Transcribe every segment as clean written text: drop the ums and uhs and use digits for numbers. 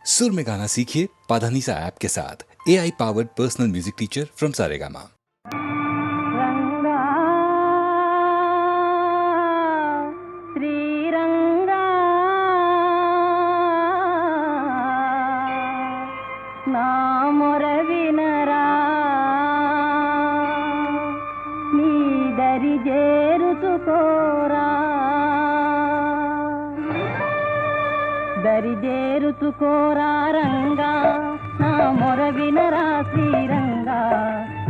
सुर में गाना सीखिए पाधानीसा ऐप के साथ AI powered personal music teacher from Saregama. Ranga Sriranga నా మొర వినరా నీ దరి చేరుచుకోరా దరి చేరుచుకోరా రంగా నా మొర వినరా శ్రీరంగా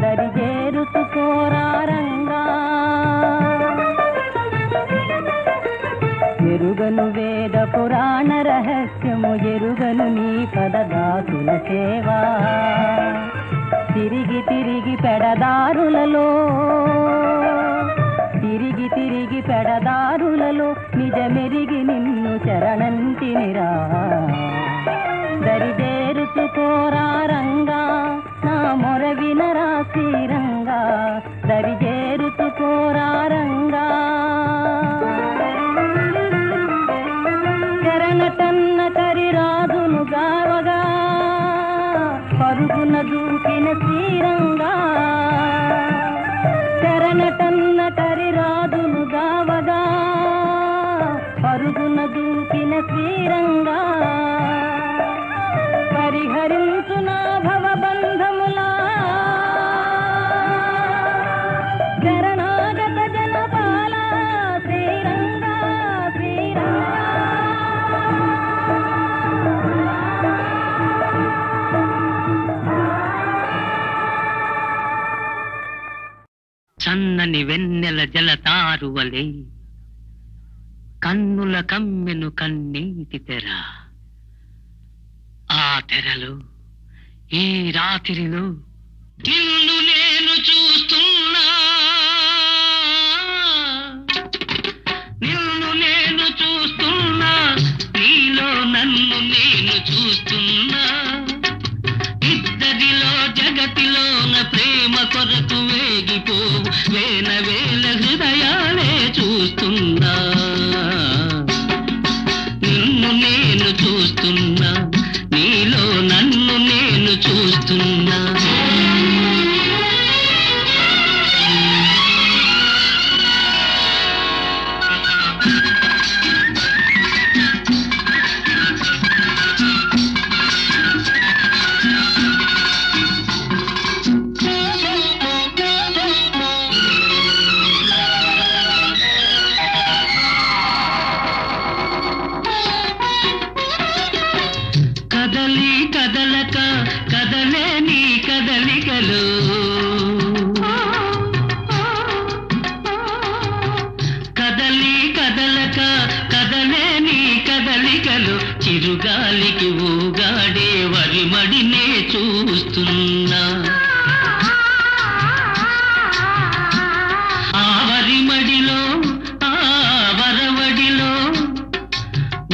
దరి చేరుచుకోరా రంగా ఎరుగను వేద పురాణ రహస్యము ఎరుగను నీ పదదాసుల సేవా తిరిగి తిరిగి పెడదారులలో నిజమెరిగి నిన్ను శరణంటినిరా దరి చేరుచుకోరా రంగా నా మొర వినరా శ్రీరంగా దరి చేరుచుకోరా రంగా శరణటన్న కరిరాజును గావగా పరుగున దూకిన శ్రీరంగా శరణటన్న కరిరాజును గావగా పరుగున దూకిన శ్రీరంగా పరిహరించు నా భవబంధములా శరణాగత జనపాల శ్రీరంగా చన్నని వెన్నెల జలతారువలే కన్నుల కమ్మెను కన్నీటి తెర. ఆ తెరలో ఈ రాత్రిలో నిన్ను నేను చూస్తున్నా, నిన్ను నేను చూస్తున్నా, నీలో నన్ను నేను చూస్తున్నా. ఇద్దరిలో జగతిలోన ప్రేమ కొరకు వేగిపోవు వేల వేల హృదయాలే చూస్తున్నా. నిన్ను నేను చూస్తున్నా, నీలో నన్ను నేను చూస్తున్నా. కదలి కదలక కదలే నీ కదలికలు, కదలి కదలక కదలే నీ కదలికలు. చిరుగాలికి ఊగాడే వరిమడినే చూస్తున్నా. ఆ వరిమడిలో ఆ వరవడిలో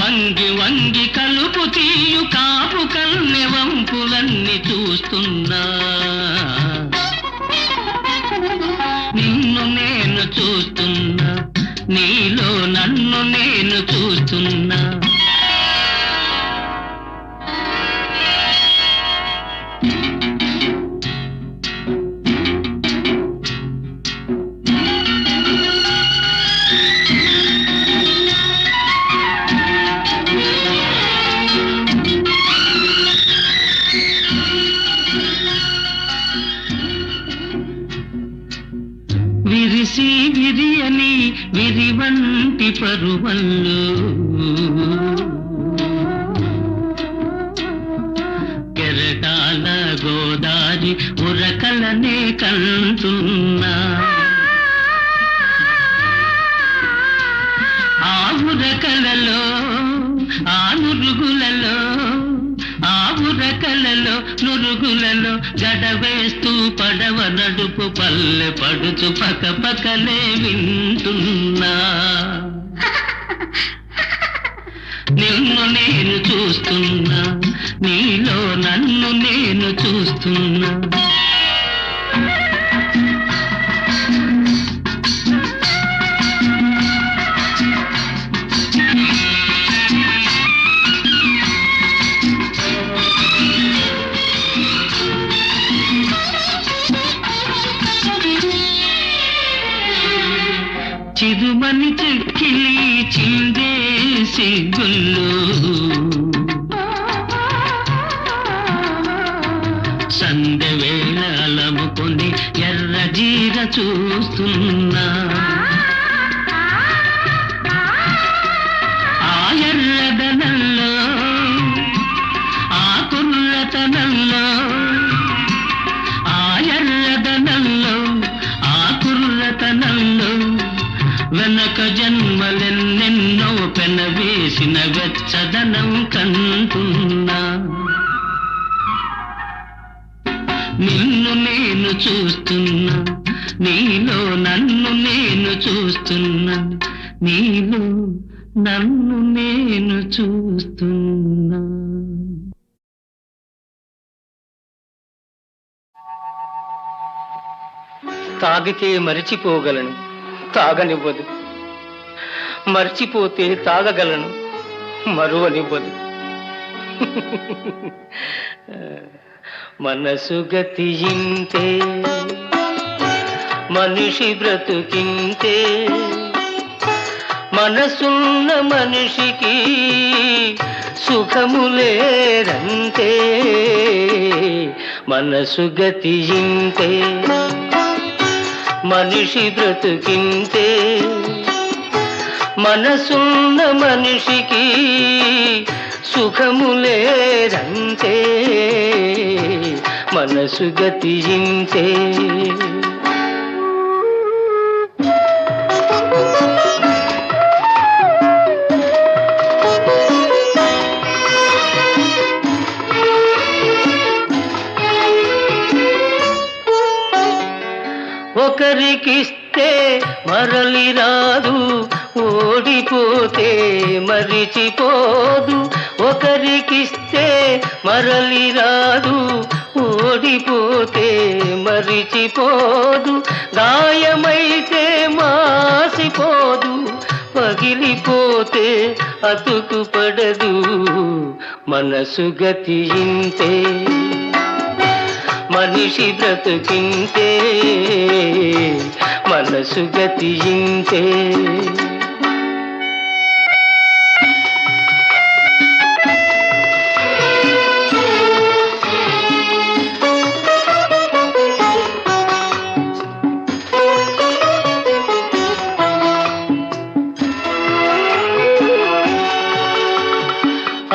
వంగి వంగి కలుపు తీయు కాపు కన్నె వంపులన్నీ చూస్తున్నా. నిన్ను నేను చూస్తున్నా, నీలో నన్ను నేను చూస్తున్నా. విరిసి విరియని విరివంటి పరువల్లో కెరటాల గోదారి ఉరకలనే కంటున్నా. ఆ ఉరకలలో ఆ నురుగులలో ఆ ఉరకలలో నురుగులలో గడవేస్తూ పడవ నడుపు పల్లె పడుచు పక పకలే వింటున్నా. నిన్ను నేను చూస్తున్నా, నీలో నన్ను నేను చూస్తున్నా. చూస్తున్నా ఆ ఎర్రదనంలో ఆ కుర్రతనంలో ఆ ఎర్రదనంలో ఆ కుర్రతనంలో వెనక జన్మలెన్నెన్నో పెనవేసిన వెచ్చదనం కంటున్నా నిన్ను నేను చూస్తున్నా నీలో నన్ను నేను చూస్తున్నా నీలో నన్ను నేను చూస్తున్నా. తాగితే మరిచిపోగలను, తాగనివ్వదు. మర్చిపోతే తాగగలను, మరువనివ్వదు. మనసు గతియింతే, మనిషి బ్రతుకింతే. మనసున్న మనిషికి సుఖములేరంతే. మనసు గతియింతే, మనిషి బ్రతుకింతే. మనసున్న మనిషికి సుఖములేరంతే. మనసు గతియింతే. ఒకరికిస్తే మరలి రాదు, ఓడిపోతే మరిచిపోదు. ఒకరికిస్తే మరలి రాదు, ఓడిపోతే మరిచిపోదు. గాయమైతే మాసిపోదు, పగిలిపోతే అతుకు పడదు. మనసు గతియింతే, మనిషి బ్రతుకింతే. మనసు గతియింతే.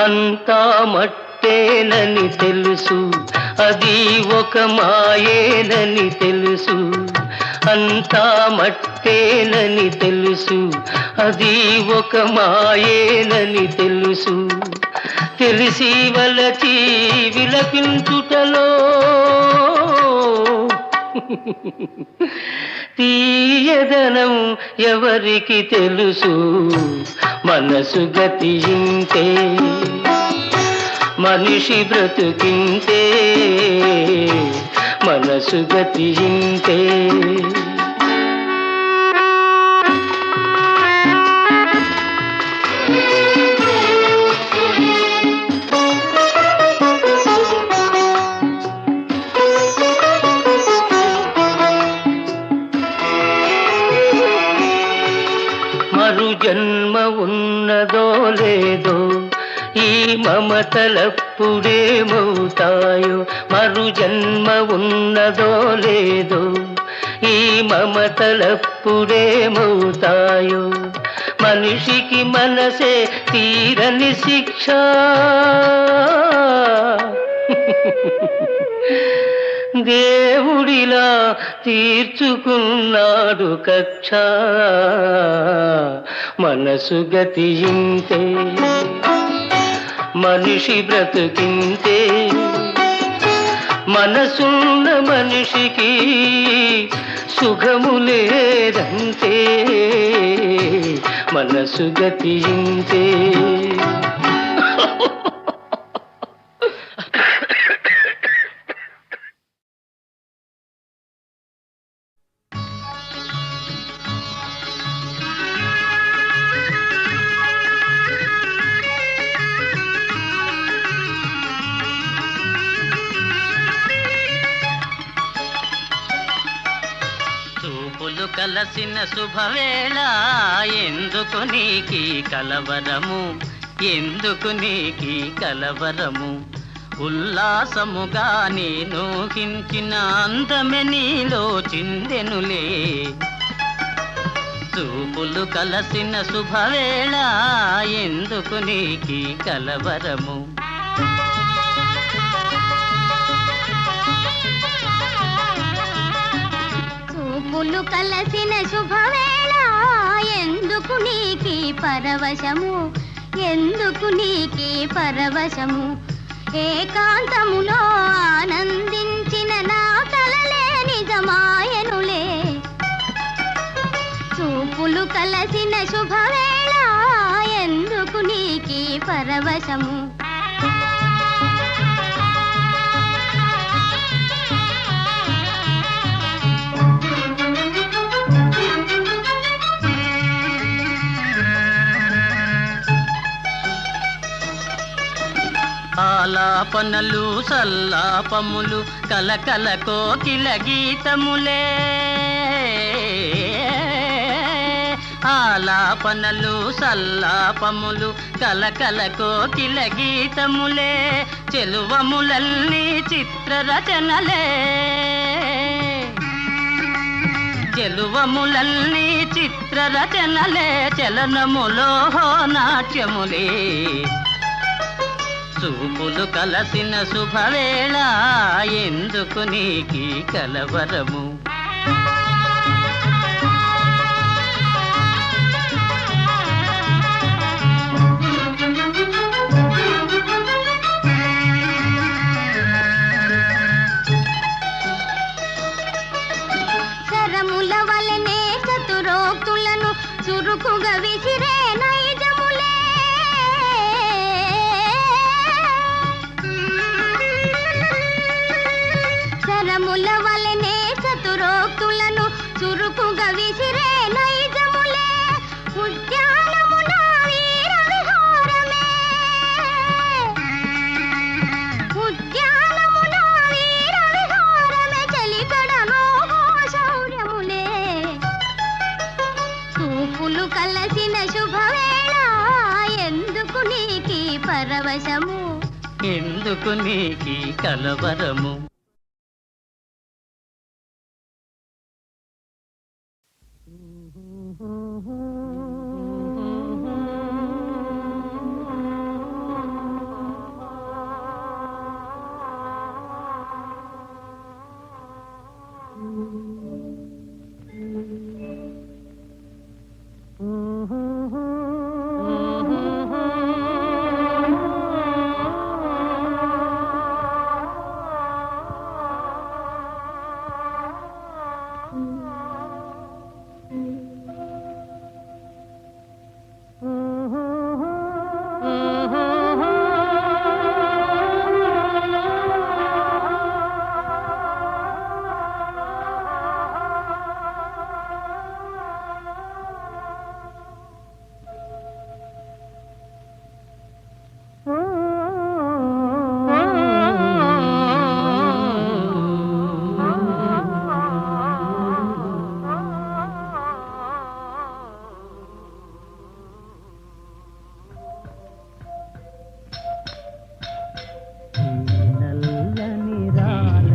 అంతా మట్టేనని తెలుసు, అది ఒక మాయేనని తెలుసు. అంతా మట్టేనని తెలుసు, అది ఒక మాయేనని తెలుసు. తెలిసి వలచి విలపించుటలో తీయదనం ఎవరికి తెలుసు. మనసు గతియింతే, మనిషి బ్రతుకింతే. మనసు గతియింతే. మరు జన్మ ఉన్నదో లేదో, ఈ మమతలప్పుడేమవుతాయో. మరు జన్మ ఉన్నదో లేదో, ఈ మమతలప్పుడేమవుతాయో. మనిషికి మనసే తీరని శిక్ష. దేవుడిలా తీర్చుకున్నాడు కక్ష. మనసు గతియింతే, మనిషి బ్రతుకింతే. మనసున్న మనిషికి సుఖములేదంతే. మనసు గతియింతే. చూపులు కలసిన శుభవేళ, ఎందుకు నీకి కలవరము, ఎందుకు నీకి కలవరము. ఉల్లాసముగా నేను హించిన అందమె నీలో చిందెనులే చూపులు కలసిన శుభవేళ ఎందుకు నీకి కలవరము చూపులు కలసిన శుభవేళ ఎందుకు నీకి పరవశము ఎందుకు నీకి పరవశము ఏకాంతములో ఆనందించిన నా కలలే నిజమాయనులే చూపులు కలసిన శుభవేళ ఎందుకు నీకి పరవశము ఆలాపనలు సల్లాపములు కలకల కోకిల గీతములే ఆలాపనలు సల్లాపములు కలకల కోకిల గీతములే చెలువములన్నీ చిత్రరచనలే చెలువములన్నీ చిత్రరచనలే చలనములో నాట్యములే చూపులు కలసిన శుభవేళ ఎందుకు నీకి కలవరము శరముల వలనే చతురోక్తులను చురుకుగా విసిరే నైజములే శరముల వలనే చతురోక్తులను చురుకుగా విసిరే నైజములే ఉద్యానమున వీర విహారమే ఉద్యానమున వీర విహారమే చలికడలో శౌర్యములే చూపులు కలసిన శుభవేళ ఎందుకు నీకి పరవశము ఎందుకు నీకి కలవరము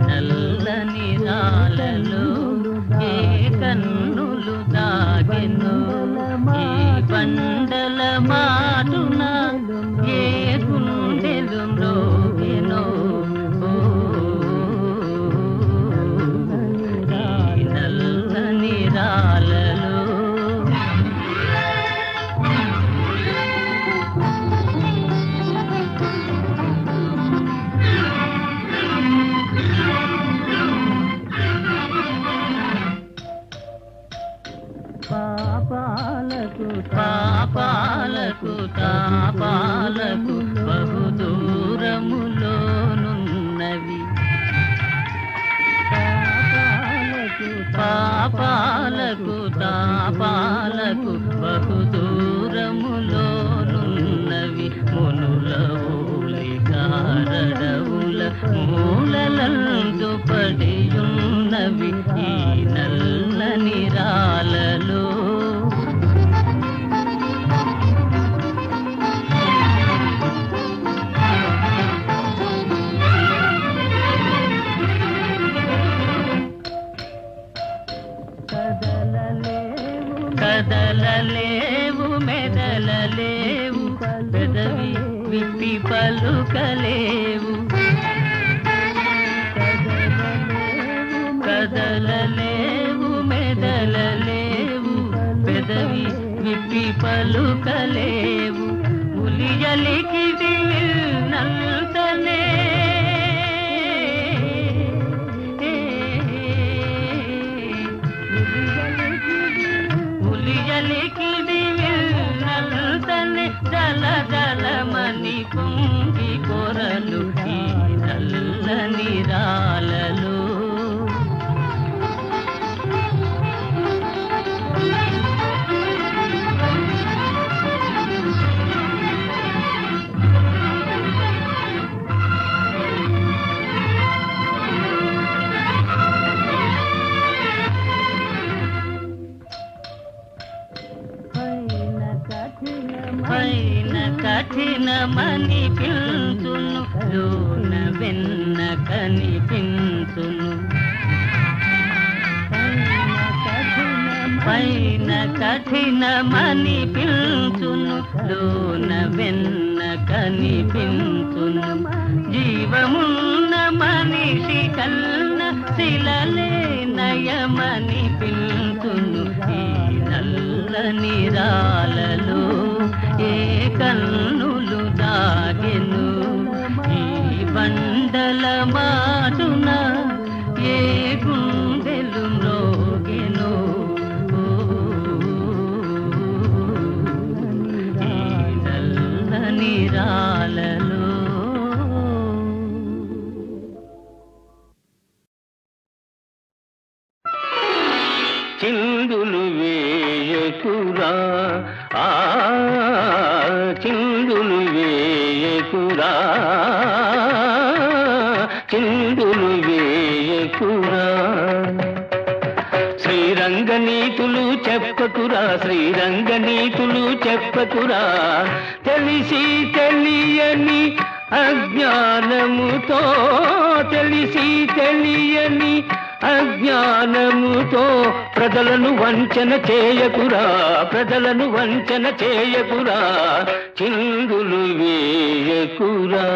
నల్లని రాలలో ఏ కన్నులు దాగెను ఏ బండల మాటున ఏ గుండెలు మ్రోగెను నల్లని రాలలో పాపాలకు తాపాలకు బహుదూరములోనున్నవి పాపాలకు తాపాలకు బహుదూరములోనున్నవి మునుల ఊలికారడవుల మూలలందు పడియున్నవి ఈ నల్లని రాలలో కదలలేవు మెదలలేవు పెదవి విప్పి పలుకలేవు కదలలేవు మెదలలేవు పెదవి విప్పి పలుకలేవు ఉలియలికి నంతనే నంతనే జల జలమని పొంగి కొరలు ఈ నల్లని రాలలో పైన కఠినమని పిలుచును లోన వెన్న కనిపించును పైన కఠినమని పిలుచును లోన వెన్న కనిపించును జీవమున్న మనిషి కన్న శిలలే నయమని పిలుచును ఈ నల్లని రాలలో ఏ కన్నులు దాగెను ఈ బండల మాటున ఏ గుండెలు మ్రోగెను ఈ నల్లని రాలలో చిందులు వేయకురా చిందులు వేయకురా చిందులు వేయకురా శ్రీరంగ నీతులు చెప్పకురా శ్రీరంగ నీతులు చెప్పకురా తెలిసి తెలియని అజ్ఞానముతో తెలిసి తెలియని అజ్ఞానముతో ప్రజలను వంచన చేయకురా ప్రజలను వంచన చేయకురా చిందులు వేయకురా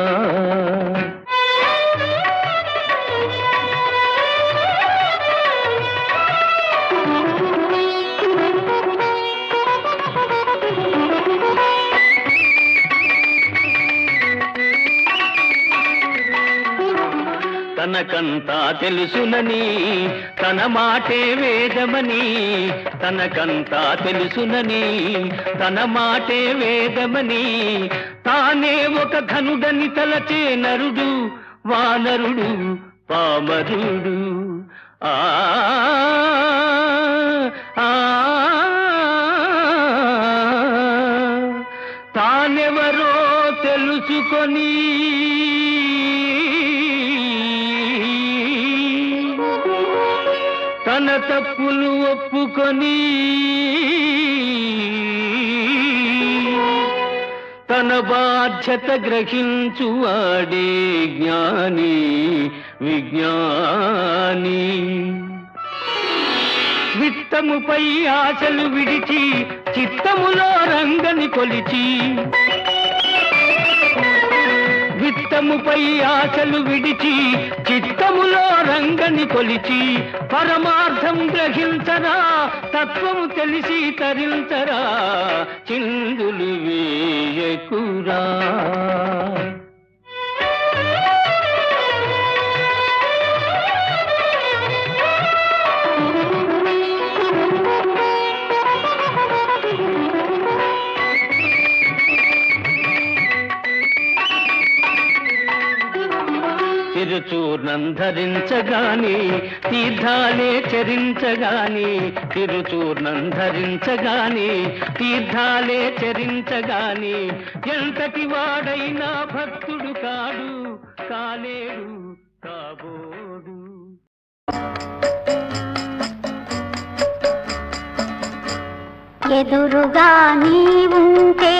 తనకంతా తెలుసునని తన మాటే వేదమని తనకంతా తెలుసునని తన మాటే వేదమని తానే ఒక ఘనుడని తలచే నరుడు వానరుడు పామరుడు తానెవరో తెలుసుకొని తన తప్పులు ఒప్పుకొని తన బాధ్యత గ్రహించువాడే జ్ఞాని విజ్ఞాని విత్తముపై ఆశలు విడిచి చిత్తములో రంగని కొలిచి విత్తముపై ఆశలు విడిచి చిత్తములో రంగని కొలిచి పరమార్థం గ్రహించరా తత్వము తెలిసి తరించరా చిందులు వేయకురా తిరుచూర్ణం ధరించగాని తీర్థాలే చరించగాని తిరుచూర్ణం ధరించగాని తీర్థాలే చరించగాని ఎంతటి వాడైనా భక్తుడు కాడు కాలేడు కాబోడు ఎదురుగా నీవుంటే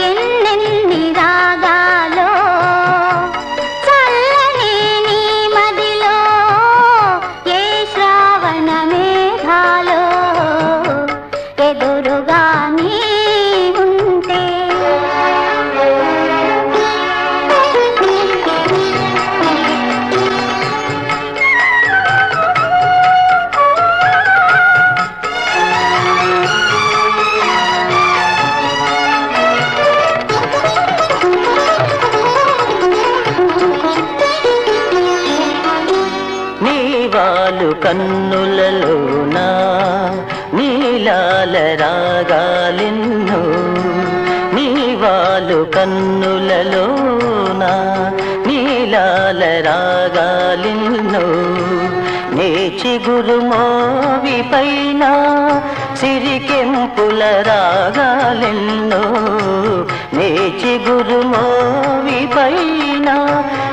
ఎన్నెన్ని రాగాలో చల్లని నీ మదిలో ఏ శ్రావణ మేఘాలో నీవాలు కన్నులలోన నీలాల రాగాలెన్నో నీవాలు కన్నులలోన నీలాల రాగాలెన్నో నే చిగురుమోవి పైన సిరికెంపుల రాగాలెన్నో నే చిగురుమోవి పైన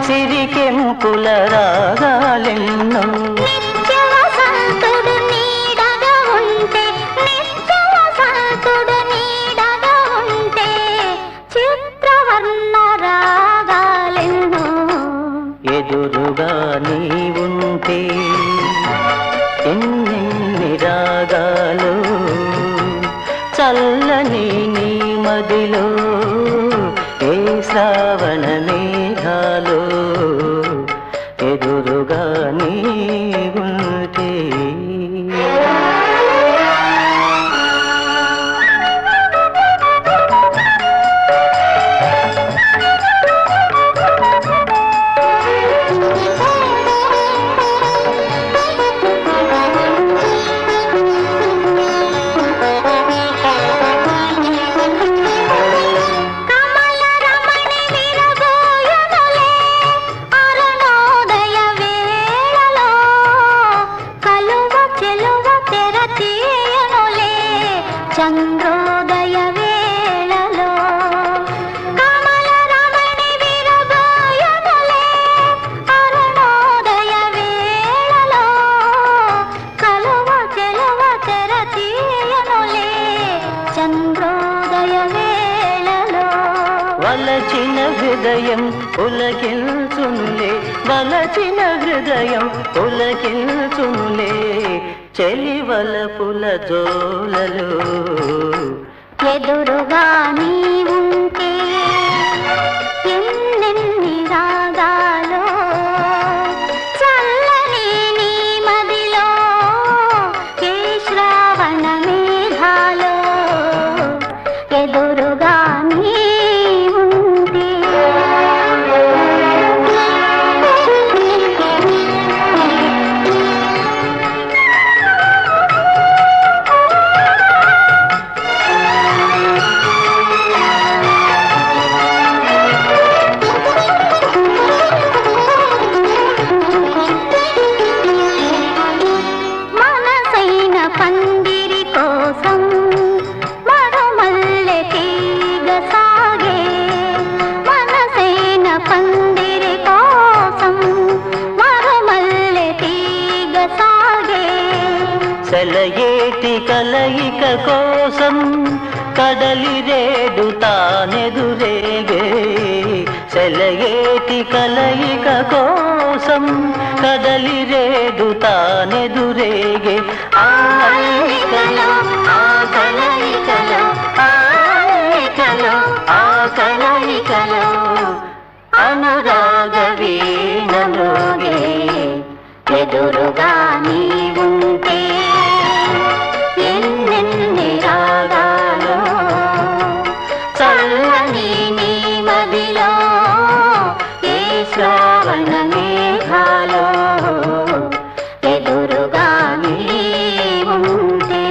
సిరికెంపుల రాగాలెన్నో నిత్య వసంతుడు నీడగా ఉంటే నిత్య వసంతుడు నీడగా ఉంటే చిత్రవర్ణ రాగాలెన్నో ఎదురుగా నీ ఉంటే ఎన్నెన్ని రాగాలు చల్లని నీ మదిలో ఏ శ్రావణ మేఘాలు ఎదురుగా నీ ఉంటే కమల రమణి విరబోయునులే అరుణోదయ వేళలో కలువ చెలువ తెరతీయునులే చంద్రోదయ వేళలో కమల రమణి విరబోయునులే అరుణోదయ వేళలో కలువ చెలువ తెరతీయునులే చంద్రోదయ వేళలో వలచిన హృదయం పులకిల్చునులే వలచిన హృదయం పులకిల్చునులే చెలివలపుల జోలలు ఎదురుగా నీ ఉంటే ఎన్నెన్ని రాగాలో చల్లని నీ మదిలో ఏ శ్రావణ మేఘాలో ఎదురుగా నీ ఉంటే మనసైన పందిరి కోసం మరుమల్లె తీగ సాగే మనసైన పందిరి కోసం మరుమల్లె తీగ సాగే సెలయేటి కలయిక కోసం కడలి రేడు తానెదురేగే సెలయేటి కలయిక కోసం కడలి రేడు తానెదురేగే ఆ అల్లికలో ఆ కలయికలో ఆ అల్లికలో ఆ కలయికలో అనురాగ వీణలోగే ఎదురుగా నీ ఉంటే ఎన్నెన్ని రాగాలో చల్లని నీ మదిలో ఏ శ్రావణ మేఘాలో ఎదురుగా నీ ఉంటే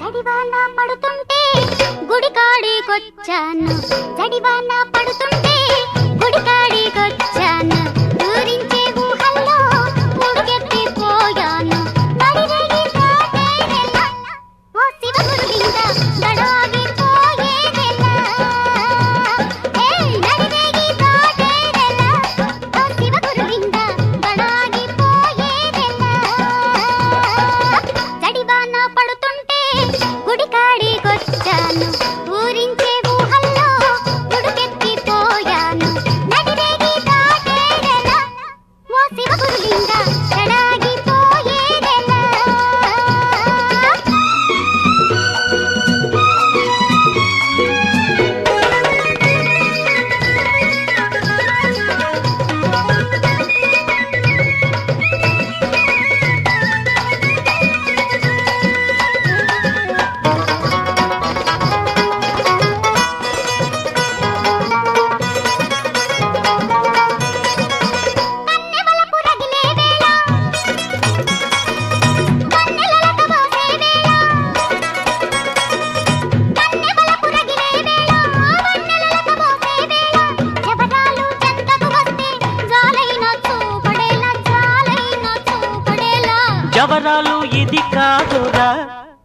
జడివాన పడుతుంటే గుడికాడికొచ్చాను జడివాన పడుతుంటే గుడికాడికొచ్చాను ఊరించే ఊహల్లో ఉడుకెత్తిపోయాను నడిరేగి దాటేదెలా ఓ శివ గురులింగ దడాగిపోయేదెలా నడిరేగి దాటేదెలా ఓ శివ గురులింగ దడాగిపోయేదెలా జడివాన పడుతుంటే గుడికాడికొచ్చాను ఊరించే ఊహల్లో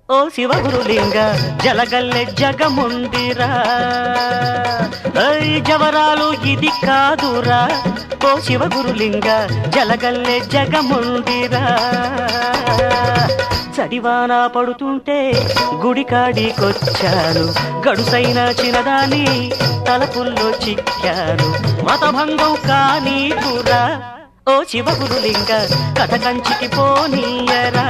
ఓ శివ గురులింగ జలగల్లె జగముందిరా జవరాలు ఇది కాదురా ఓ శివ గురులింగ జలగల్లె జగముందిరా చడివాన పడుతుంటే గుడికాడికొచ్చాను గడుసైన చిన్నదాని తలపుల్లో చిక్కాను మతభంగం కానీ కూరా ఓ శివ గురులింగ కథ కంచికి పోనీయరా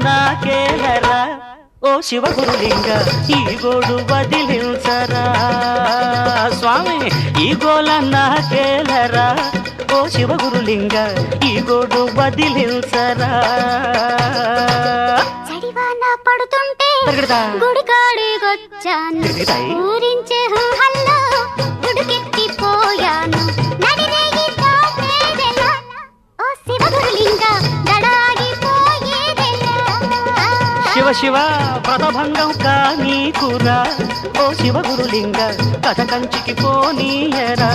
నాకేలరా ఓ శివ గురులింగ ఈ గోడు వదిలించరా స్వామి ఈ గోల నాకేలరా ఓ శివ గురులింగ ఈ గోడు వదిలించరా చడివాన పడుతుంటే గుడికాడికొచ్చాను ఊరించే హల్లో గుడికెక్కిపోయాను నడిరేగి తాపేదెలా ఓ శివ గురులింగ శివ శివ వ్రతభంగం కానీ కూరా ఓ శివ గురులింగ కథ కంచికి పోనీయరా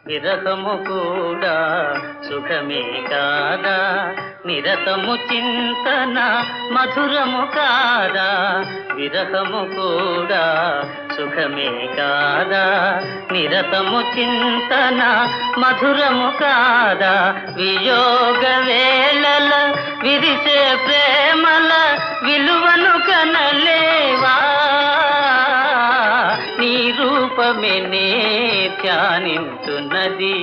విరహము కూడా సుఖమే కాదా నిరతము చింతన మధురము కాదా విరహము కూడా సుఖమే కాదా నిరతము చింతన మధురము కాదా వియోగ వేళల విరిసే ప్రేమల విలువను కనలేవా నీ రూపమే నే ధ్యానించున్నది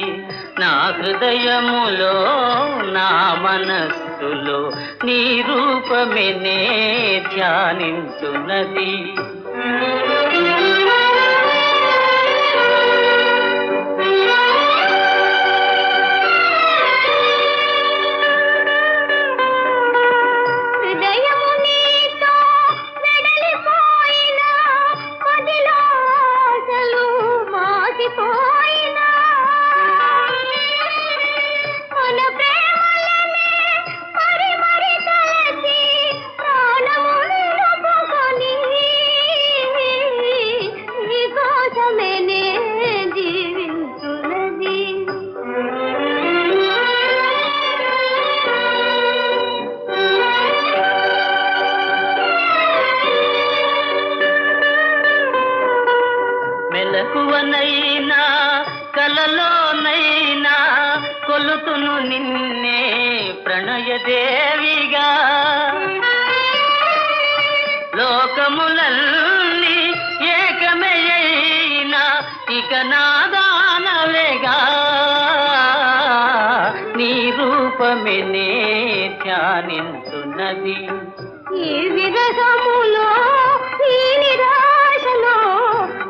నా హృదయములో నా మనస్సులో నీ రూపమే నే ధ్యానించున్నది మెలకువనైనా కలలోనైనా కొలుతును నిన్నే ప్రణయదేవిగా లోకములన్నీ ఏకమయ్యినా ఇక నాదానవేగా నీ రూపమే నే ధ్యానించున్నది ఈ విరహములో ఈ నిరాశలో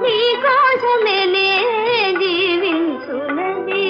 నీ కోసమే నే జీవించున్నది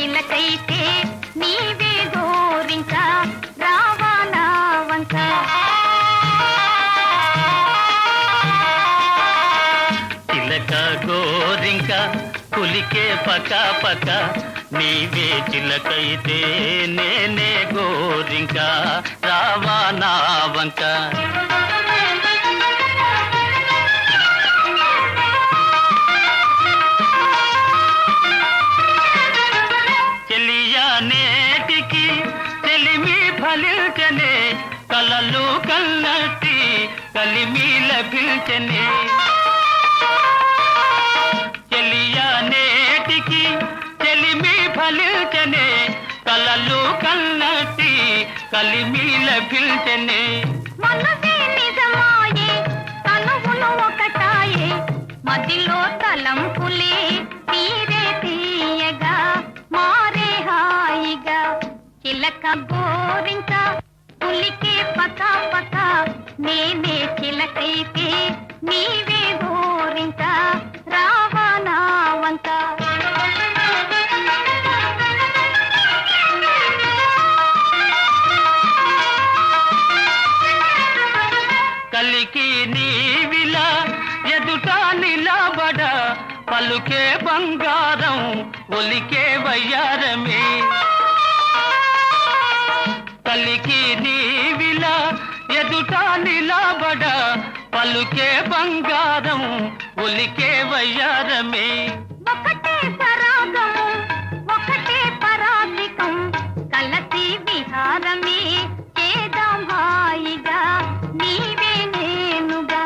చిలకైతే నీవే గోరింక రావా నా వంక చిలక గోరింక పులికే పక పక నీవే చిలకైతే నేనే గోరింక రావా నా వంక చెలియా నేటికి చెలిమి ఫలించనే కలలు కన్నట్టి కలిమి లభించనే చెలియా నేటికి చెలిమి ఫలించనే కలలు కన్నట్టి కలిమి లభించనే మనసే నిజమాయే తనువును ఒకటాయే మదిలో తలంపులే తీరే తీయగా మారే హాయిగా చిలక గోరింక పులికే పక పక నేనే చిలకైతే నీవే గోరింక రావా నా వంక కలికి నీవిలా ఎదుట నిలబడ పలుకే బంగారం ఒలికే వయ్యారమే కలికి నీవిలా ఎదుట నిలబడ పలుకే బంగారం ఒలికే వయ్యారమే ఒకటే సరాగము ఒకటే పరాధికం కలసి విహారమే చేద్దాం హాయిగా నీవే నేనుగా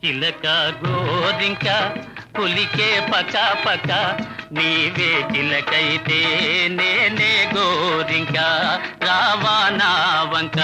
చిలక గోరింక పులికే పక పక నీవే చిలకైతే నేనే గోరింక రావా నా వంక